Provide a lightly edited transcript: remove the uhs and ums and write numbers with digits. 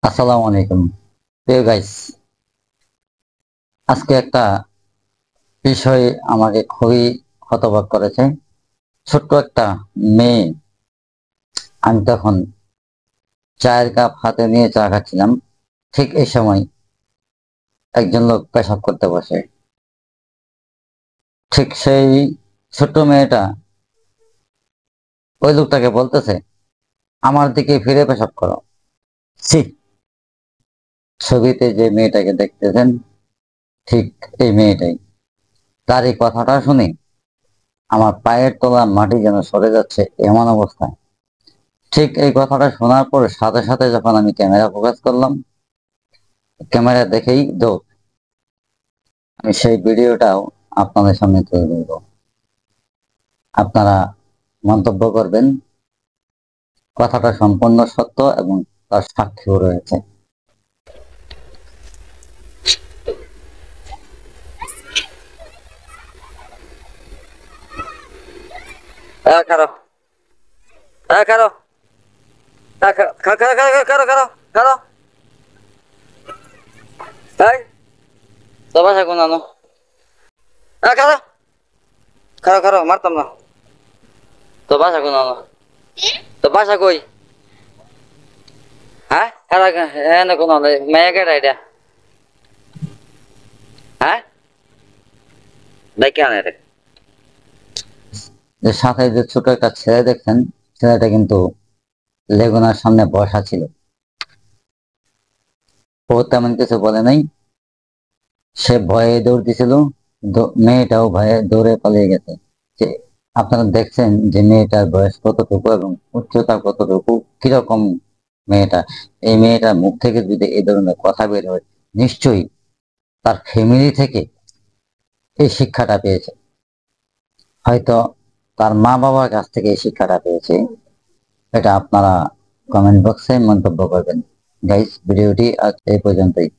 আসসালামু আলাইকুম প্রিয় গাইস। আজকে একটা বিষয় আমাকে খুবই হতবাক করেছে। ছোট্ট একটা মেয়ে, আমি তখন চায়ের কাপ হাতে নিয়ে চা খাচ্ছিলাম। ঠিক এই সময় একজন লোক পেশাব করতে বসে। ঠিক সেই ছোট্ট মেয়েটা ওই লোকটাকে বলতেছে, আমার দিকে ফিরে পেশাব করো। ছি! ছবিতে যে মেয়েটাকে দেখতেছেন ঠিক এই মেয়েটাই। তার এই কথাটা শুনে আমার পায়ের তলা মাটি যেন সরে যাচ্ছে এমন অবস্থা। ঠিক এই কথাটা শোনার পর সাথে সাথে যখন আমি ক্যামেরা ফোকাস করলাম, ক্যামেরা দেখেই আমি সেই ভিডিওটাও আপনাদের সামনে তুলে ধরবো। আপনারা মন্তব্য করবেন, কথাটা সম্পূর্ণ সত্য এবং তার সাক্ষ্যও রয়েছে। খারো, খারো, খারো, খারো, খারো, খারো, খারো, তো বাসা কোন আনো? খারো, খারো, খারো, মারতাম না। তো বাসা কোন আনো? তো বাসা কই? হ্যাঁ, খারা হ্যাঁ না কোন মেয়ে কেটা এটা? হ্যাঁ, দেখে আনে রে। যে সাথে যে ছোট একটা ছেলে দেখছেন, ছেলেটা কিন্তু লেগুনার সামনে বসা ছিল। ও তেমন কিছু বলে নাই, সে ভয়ে দৌড় দিছিল। মেয়েটাও ভয়ে দৌড়ে পালিয়ে গেছে। যে আপনারা দেখছেন যে মেয়েটার বয়স কতটুকু এবং উচ্চতা কতটুকু, কিরকম মেয়েটা। এই মেয়েটার মুখ থেকে যদি এই ধরনের কথা বের হয়, নিশ্চয়ই তার ফ্যামিলি থেকে এই শিক্ষাটা পেয়েছে। হয়তো তার মা বাবার কাছ থেকে এই শিক্ষাটা পেয়েছে। এটা আপনারা কমেন্ট বক্সে মন্তব্য করবেন। গাইস, ভিডিওটি আজ এই পর্যন্তই।